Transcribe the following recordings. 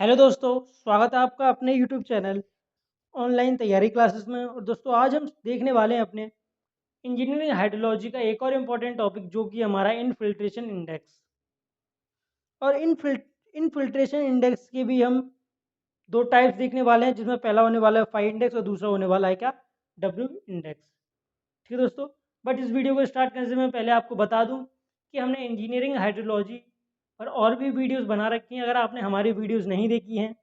Hello दोस्तों, स्वागत है आपका अपने यूट्यूब चैनल ऑनलाइन तैयारी क्लासेस में। और दोस्तों आज हम देखने वाले हैं अपने इंजीनियरिंग हाइड्रोलॉजी का एक और इम्पॉर्टेंट टॉपिक जो कि हमारा इनफिल्ट्रेशन इंडेक्स। और इनफिल्ट्रेशन इंडेक्स के भी हम दो टाइप्स देखने वाले हैं, जिसमें पहला होने वाला है फाई इंडेक्स और दूसरा होने वाला है क्या, डब्ल्यू इंडेक्स। ठीक है दोस्तों, बट इस वीडियो को स्टार्ट करने से मैं पहले आपको बता दूं कि हमने इंजीनियरिंग हाइड्रोलॉजी पर और भी वीडियोस बना रखी हैं। अगर आपने हमारी वीडियोस नहीं देखी हैं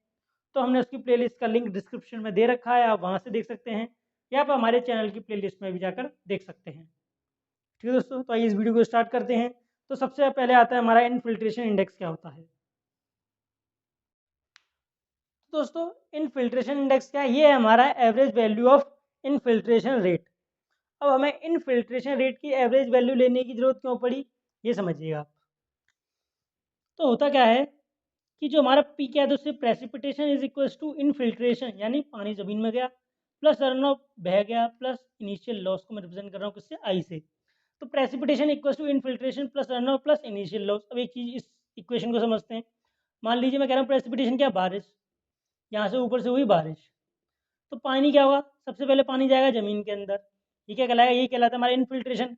तो हमने उसकी प्लेलिस्ट का लिंक डिस्क्रिप्शन में दे रखा है, आप वहाँ से देख सकते हैं या आप हमारे चैनल की प्लेलिस्ट में भी जाकर देख सकते हैं। ठीक है दोस्तों, तो आइए इस वीडियो को स्टार्ट करते हैं। तो सबसे पहले आता है हमारा इनफिल्ट्रेशन इंडेक्स क्या होता है। तो दोस्तों इनफिल्ट्रेशन इंडेक्स क्या है, ये है हमारा average value of infiltration rate. अब हमें इनफिल्ट्रेशन रेट की एवरेज वैल्यू लेने की जरूरत क्यों पड़ी, ये समझिएगा आप। तो होता क्या है कि जो हमारा पी क्या है, उससे precipitation is equal to infiltration, यानी पानी जमीन में गया प्लस रन ऑफ बह गया प्लस इनिशियल लॉस को मैं रिप्रेजेंट कर रहा हूँ किससे, आई से। तो precipitation equal to infiltration plus run off plus initial loss. अब एक चीज इस इक्वेशन को समझते हैं। मान लीजिए मैं कह रहा हूँ प्रेसिपिटेशन क्या, बारिश, यहाँ से ऊपर से हुई बारिश, तो पानी क्या हुआ, सबसे पहले पानी जाएगा जमीन के अंदर, ये क्या कहलाएगा, ये कहलाता है हमारा इनफिल्ट्रेशन।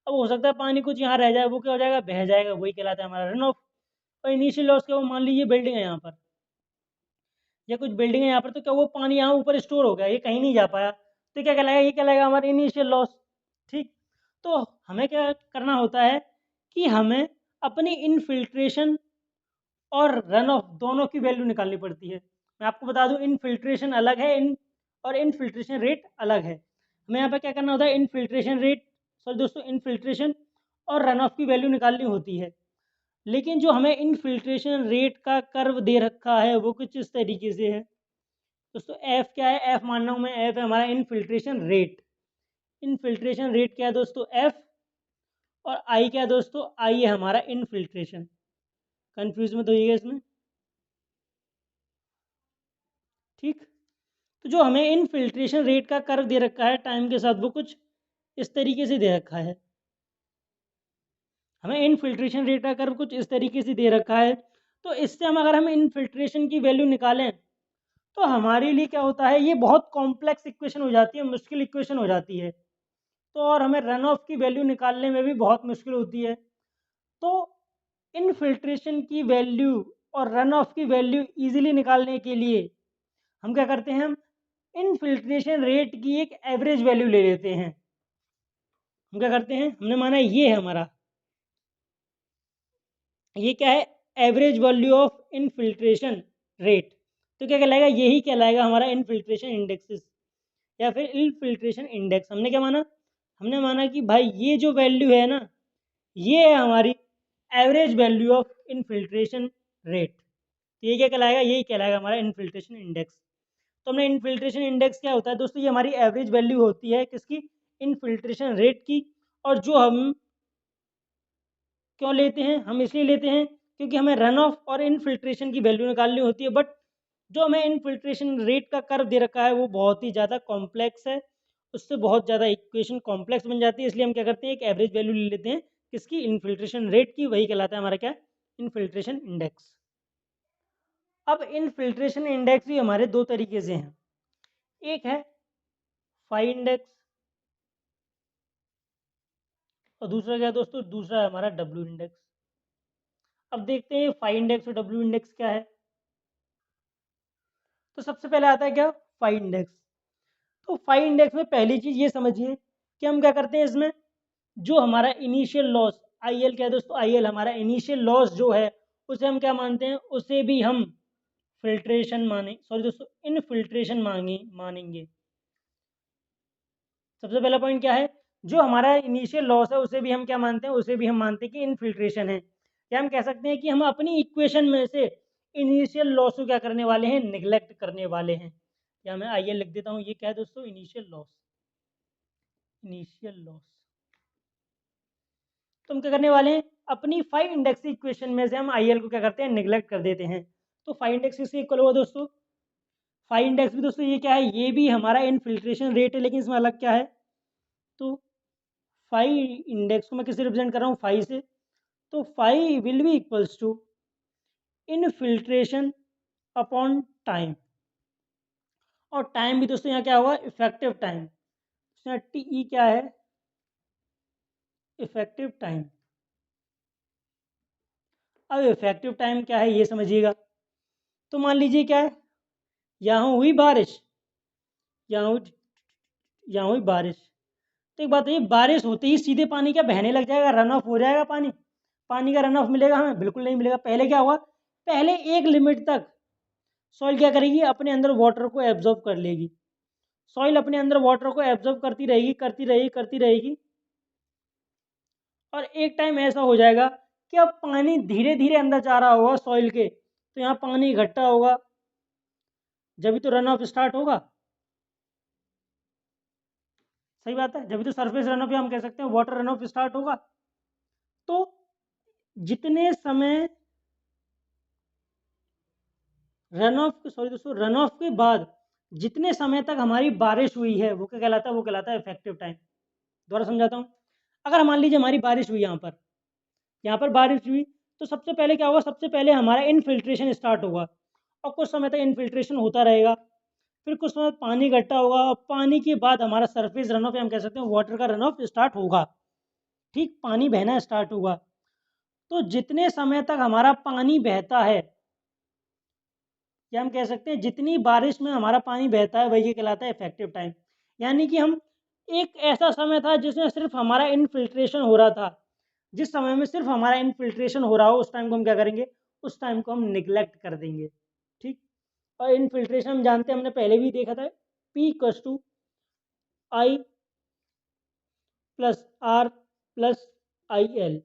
अब हो सकता है पानी कुछ यहाँ रह जाए, वो क्या हो जाएगा, बह जाएगा, वही कहलाता है हमारा रन ऑफ। और इनिशियल लॉस क्या, वो मान लीजिए बिल्डिंग है यहाँ पर, या कुछ बिल्डिंग है यहाँ पर, तो क्या वो पानी यहाँ ऊपर स्टोर हो गया, ये कहीं नहीं जा पाया, तो क्या कहलाएगा, ये कहलाएगा हमारा इनिशियल लॉस। ठीक, तो हमें क्या करना होता है कि हमें अपनी इनफिल्ट्रेशन और रन ऑफ दोनों की वैल्यू निकालनी पड़ती है। मैं आपको बता दूं इनफिल्ट्रेशन अलग है, और इनफिल्ट्रेशन रेट अलग है। हमें यहाँ पर क्या करना होता है, इनफिल्ट्रेशन रेट, सॉरी दोस्तों, इनफिल्ट्रेशन और रन ऑफ की वैल्यू निकालनी होती है। लेकिन जो हमें इनफिल्ट्रेशन रेट का कर्व दे रखा है वो कुछ इस तरीके से है दोस्तों। एफ क्या है, एफ मान रहा हूँ मैं, एफ है हमारा इनफिल्ट्रेशन रेट। इनफिल्ट्रेशन रेट क्या है दोस्तों, एफ। और आई क्या है दोस्तों, आई है हमारा इनफिल्ट्रेशन। कंफ्यूज मत होइएगा इसमें। ठीक, तो जो हमें इनफिल्ट्रेशन रेट का कर्व दे रखा है टाइम के साथ, वो कुछ इस तरीके से दे रखा है। हमें इनफिल्ट्रेशन रेट का कर्व कुछ इस तरीके से दे रखा है। तो इससे अगर हम इनफिल्ट्रेशन की वैल्यू निकालें तो हमारे लिए क्या होता है, ये बहुत कॉम्प्लेक्स इक्वेशन हो जाती है, मुश्किल इक्वेशन हो जाती है। तो और हमें रन ऑफ की वैल्यू निकालने में भी बहुत मुश्किल होती है। तो इनफिल्ट्रेशन की वैल्यू और रन ऑफ की वैल्यू इजीली निकालने के लिए हम क्या करते हैं, हम इनफिल्ट्रेशन रेट की एक एवरेज वैल्यू ले लेते हैं। हम क्या करते हैं, हमने माना ये है हमारा, ये क्या है, average value of infiltration rate. तो क्या कहलाएगा, यही कहलाएगा हमारा इनफिल्ट्रेशन इंडेक्सेस या फिर इनफिल्ट्रेशन इंडेक्स। हमने क्या माना, हमने माना कि भाई ये जो वैल्यू है ना, ये है हमारी average value of infiltration rate. तो ये क्या कहलाएगा, यही कहलाएगा हमारा इनफिल्ट्रेशन इंडेक्स। तो हमने इनफिल्ट्रेशन इंडेक्स क्या होता है दोस्तों, ये हमारी एवरेज वैल्यू होती है किसकी, इनफिल्ट्रेशन रेट की। और जो हम क्यों लेते हैं, हम इसलिए लेते हैं क्योंकि हमें रन ऑफ और इनफिल्ट्रेशन की वैल्यू निकालनी होती है। बट जो हमें इनफिल्ट्रेशन रेट का कर्व दे रखा है वो बहुत ही ज़्यादा कॉम्प्लेक्स है, उससे बहुत ज़्यादा इक्वेशन कॉम्प्लेक्स बन जाती है। इसलिए हम क्या करते हैं, एक एवरेज वैल्यू ले लेते हैं किसकी, इनफिल्ट्रेशन रेट की, वही कहलाता है हमारा क्या, इनफिल्ट्रेशन इंडेक्स। अब इनफिल्ट्रेशन इंडेक्स भी हमारे दो तरीके से हैं, एक है फाई इंडेक्स और दूसरा क्या है दोस्तों, दूसरा है हमारा डब्ल्यू इंडेक्स। अब देखते हैं फाई इंडेक्स और डब्ल्यू इंडेक्स क्या है। तो सबसे पहले आता है क्या, फाई इंडेक्स। तो फाई इंडेक्स में पहली चीज ये समझिए कि हम क्या करते हैं इसमें, जो हमारा इनिशियल लॉस, आई एल क्या है दोस्तों, आई एल हमारा इनिशियल लॉस जो है, उसे हम क्या मानते हैं, उसे भी हम फिल्ट्रेशन माने, सॉरी दोस्तों, इनफिल्ट्रेशन मानेंगे। सबसे पहला पॉइंट क्या है, जो हमारा इनिशियल लॉस है उसे भी हम क्या मानते हैं, उसे भी हम मानते हैं कि इनफिल्ट्रेशन है। या हम कह सकते हैं कि हम अपनी इक्वेशन में से इनिशियल लॉस को क्या करने वाले हैं, निगलेक्ट करने वाले हैं। या मैं आइए लिख देता हूँ, ये क्या है दोस्तों, इनिशियल लॉस, इनिशियल लॉस। तो हम क्या करने वाले हैं, अपनी फाइव इंडेक्स इक्वेशन में से हम आईएल को क्या करते हैं, निगलेक्ट कर देते हैं। तो फाइव इंडेक्स किससे इक्वल होगा दोस्तों, फाइव इंडेक्स भी दोस्तों ये क्या है, ये भी हमारा इनफिल्ट्रेशन रेट है, लेकिन इसमें अलग क्या है। तो फाइव इंडेक्स को मैं किससे रिप्रेजेंट कर रहा हूँ, फाइव से। तो five will be equals to infiltration upon time, और टाइम भी दोस्तों यहाँ क्या होगा, इफेक्टिव टाइम। यहाँ टी ई क्या है, इफेक्टिव टाइम। अब इफेक्टिव टाइम क्या है ये समझिएगा। तो मान लीजिए क्या है, यहाँ हुई बारिश, यहाँ हुई बारिश। तो एक बात है, बारिश होते ही सीधे पानी क्या बहने लग जाएगा, रन ऑफ हो जाएगा पानी? पानी का रन ऑफ मिलेगा हमें? बिल्कुल नहीं मिलेगा। पहले क्या हुआ, पहले एक लिमिट तक सॉइल क्या करेगी, अपने अंदर वाटर को एब्जॉर्ब कर लेगी। सॉइल अपने अंदर वाटर को एब्जॉर्ब करती रहेगी, करती रहेगी, करती रहेगी, और एक टाइम ऐसा हो जाएगा कि अब पानी धीरे धीरे अंदर जा रहा होगा सॉइल के, तो यहाँ पानी इकट्ठा होगा, जब भी तो रन ऑफ स्टार्ट होगा। सही बात है, जब भी तो सरफेस रन ऑफ, हम कह सकते हैं वाटर रन ऑफ स्टार्ट होगा। तो जितने समय रन ऑफ, सॉरी दोस्तों, रन ऑफ के बाद जितने समय तक हमारी बारिश हुई है वो क्या कहलाता है, वो कहलाता है इफेक्टिव टाइम। दोबारा समझाता हूँ। अगर मान लीजिए हमारी बारिश हुई, यहाँ पर बारिश हुई, तो सबसे पहले क्या होगा, सबसे पहले हमारा इनफिल्ट्रेशन स्टार्ट होगा, और कुछ समय तक इनफिल्ट्रेशन होता रहेगा। फिर कुछ समय पानी इकट्ठा होगा, और पानी के बाद हमारा सरफेस रन ऑफ, हम कह सकते हैं वाटर का रन ऑफ स्टार्ट होगा। ठीक, पानी बहना स्टार्ट होगा। तो जितने समय तक हमारा पानी बहता है, या हम कह सकते हैं जितनी बारिश में हमारा पानी बहता है, वही कहलाता है इफेक्टिव टाइम। यानी कि हम, एक ऐसा समय था जिसमें सिर्फ हमारा इनफिल्ट्रेशन हो रहा था, जिस समय में सिर्फ हमारा इनफिल्ट्रेशन हो रहा हो, उस टाइम को हम क्या करेंगे, उस टाइम को हम निगलेक्ट कर देंगे। ठीक, और इनफिल्ट्रेशन हम जानते हैं, हमने पहले भी देखा था, P equals to I plus R plus I L.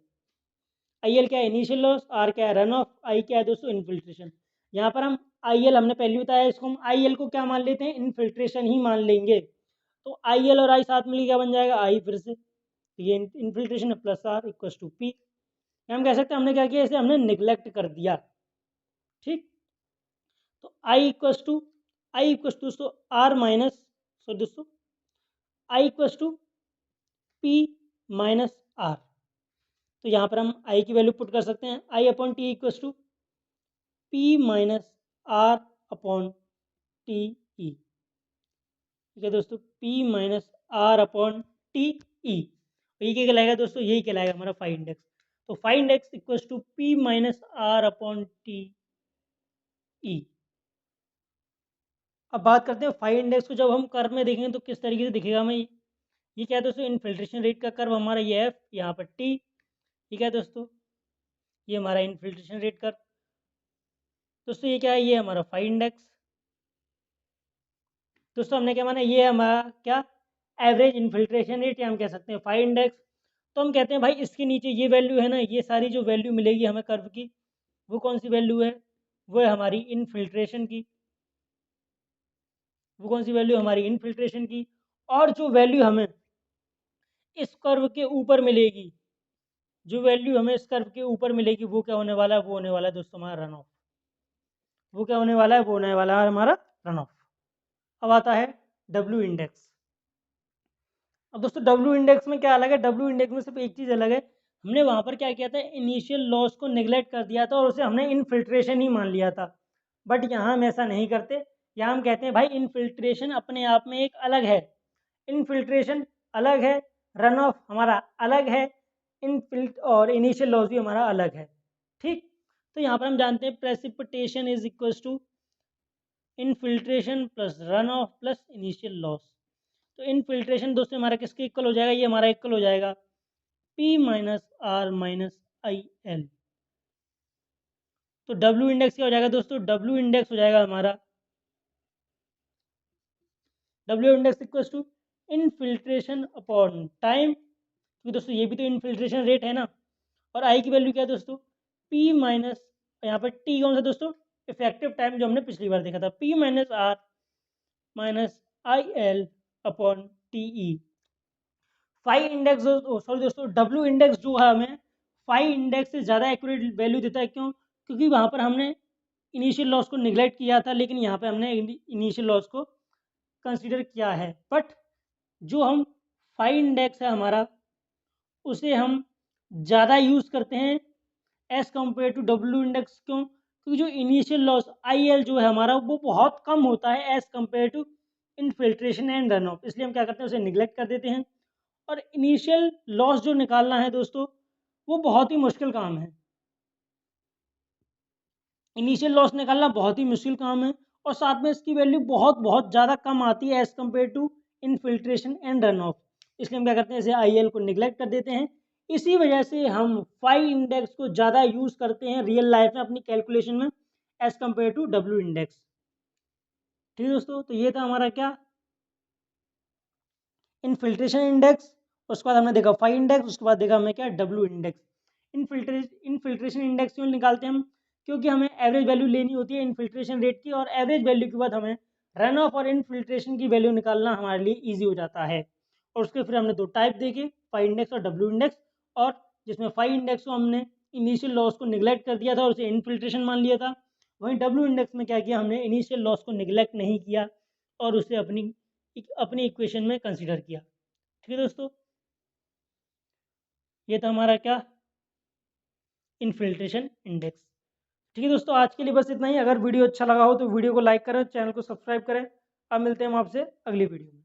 I L क्या है, इनिशियल लॉस, आर क्या है, रन ऑफ, आई क्या है दोस्तों, इनफिल्ट्रेशन। यहाँ पर हम आई एल, हमने पहले बताया, इसको हम आई एल को क्या मान लेते हैं, इनफिल्ट्रेशन ही मान लेंगे। तो आई एल और आई साथ मिलकर क्या बन जाएगा, आई, फिर से ये इनफिल्ट्रेशन है, plus R equals to P. हम कह सकते हैं हमने क्या किया, इसे हमने निगलेक्ट कर दिया। ठीक, तो आई इक्वल्स टू दोस्तों आर माइनस, सो दोस्तों I equals to P minus R. तो यहाँ पर हम आई की वैल्यू पुट कर सकते हैं, I upon T equals to P minus R upon T E. ठीक है दोस्तों, P minus R upon T E. ये क्या कहलाएगा दोस्तों, यही कहलाएगा हमारा फाई इंडेक्स। तो phi index equals to P minus R upon T E. अब बात करते हैं फाई इंडेक्स को, जब हम कर्व में देखेंगे तो किस तरीके से दिखेगा हमें। ये क्या है दोस्तों, इनफिल्ट्रेशन रेट का कर्व हमारा, ये एफ, यहाँ पर टी। ठीक है दोस्तों, ये हमारा इनफिल्ट्रेशन रेट कर्व। दोस्तों ये क्या है, ये हमारा फाई इंडेक्स। दोस्तों हमने क्या माना, ये हमारा क्या, एवरेज इनफिल्ट्रेशन रेट, या हम कह सकते हैं फाई इंडेक्स। तो हम कहते हैं भाई इसके नीचे ये वैल्यू है ना, ये सारी जो वैल्यू मिलेगी हमें कर्व की, वो कौन सी वैल्यू है, वो है हमारी इनफिल्ट्रेशन की। वो कौन सी वैल्यू, हमारी इनफिल्ट्रेशन की। और जो वैल्यू हमें इस कर्व के ऊपर मिलेगी, जो वैल्यू हमें इस कर्व के ऊपर मिलेगी, वो क्या होने वाला है, वो होने वाला है दोस्तों हमारा रन ऑफ। वो क्या होने वाला है, वो होने वाला है हमारा रन ऑफ। अब आता है डब्ल्यू इंडेक्स। अब दोस्तों डब्ल्यू इंडेक्स में क्या अलग है, डब्ल्यू इंडेक्स में सिर्फ एक चीज़ अलग है, हमने वहाँ पर क्या किया था, इनिशियल लॉस को निगलेक्ट कर दिया था, और उसे हमने इनफिल्ट्रेशन ही मान लिया था। बट यहाँ हम ऐसा नहीं करते, यहाँ हम कहते हैं भाई इनफिल्ट्रेशन अपने आप में एक अलग है, इनफिल्ट्रेशन अलग है, रन ऑफ हमारा अलग है, इनफिल्ट और इनिशियल लॉस भी हमारा अलग है। ठीक, तो यहाँ पर हम जानते हैं precipitation is equals to infiltration plus run off plus initial loss. तो इनफिल्ट्रेशन दोस्तों हमारा किसके इक्वल हो जाएगा, ये हमारा इक्वल हो जाएगा P minus R minus I L. तो W इंडेक्स क्या हो जाएगा दोस्तों, W इंडेक्स हो जाएगा हमारा, W index equals to infiltration upon time, क्योंकि दोस्तों ये भी तो इनफिल्ट्रेशन रेट है ना। और आई की वैल्यू क्या है दोस्तों, P माइनस, यहाँ पर T कौन सा दोस्तों, इफेक्टिव टाइम, जो हमने पिछली बार देखा था, P minus R minus I L upon T E. Phi index, sorry दोस्तों, डब्ल्यू इंडेक्स जो है हमें फाई इंडेक्स से ज़्यादा एक्यूरेट वैल्यू देता है। क्यों, क्योंकि वहाँ पर हमने इनिशियल लॉस को निगलेक्ट किया था, लेकिन यहाँ पे हमने इनिशियल लॉस को कंसीडर किया है। बट जो हम फाई इंडेक्स है हमारा, उसे हम ज़्यादा यूज़ करते हैं as compare to W index. क्यों, क्योंकि जो इनिशियल लॉस IL जो है हमारा वो बहुत कम होता है as compare to infiltration and run off, इसलिए हम क्या करते हैं उसे निगलेक्ट कर देते हैं। और इनिशियल लॉस जो निकालना है दोस्तों वो बहुत ही मुश्किल काम है। इनिशियल लॉस निकालना बहुत ही मुश्किल काम है और साथ में इसकी वैल्यू बहुत बहुत ज़्यादा कम आती है as compare to infiltration and run off, इसलिए हम क्या करते हैं इसे IL को निगलेक्ट कर देते हैं। इसी वजह से हम फाई इंडेक्स को ज़्यादा यूज़ करते हैं रियल लाइफ में अपनी कैलकुलेशन में as compare to W index. ठीक है दोस्तों, तो ये था हमारा क्या इनफिल्ट्रेशन इंडेक्स, उसके बाद हमने देखा फाई इंडेक्स, उसके बाद देखा हमें क्या W इंडेक्स। इनफिल्ट्रेशन इंडेक्स क्यों निकालते हैं हम, क्योंकि हमें एवरेज वैल्यू लेनी होती है इनफिल्ट्रेशन रेट की, और एवरेज वैल्यू के बाद हमें रन ऑफ और इनफिल्ट्रेशन की वैल्यू निकालना हमारे लिए ईजी हो जाता है। और उसके फिर हमने दो टाइप देखे, फाई इंडेक्स और W इंडेक्स, और जिसमें फाई इंडेक्स को हमने इनिशियल लॉस को निगलेक्ट कर दिया था और उसे इनफिल्ट्रेशन मान लिया था, वहीं W इंडेक्स में क्या किया हमने इनिशियल लॉस को निगलेक्ट नहीं किया और उसे अपनी अपनी इक्वेशन में कंसीडर किया। ठीक है दोस्तों, ये था हमारा क्या इनफिल्ट्रेशन इंडेक्स। ठीक है दोस्तों, आज के लिए बस इतना ही। अगर वीडियो अच्छा लगा हो तो वीडियो को लाइक करें, चैनल को सब्सक्राइब करें। अब मिलते हैं हम आपसे अगली वीडियो में।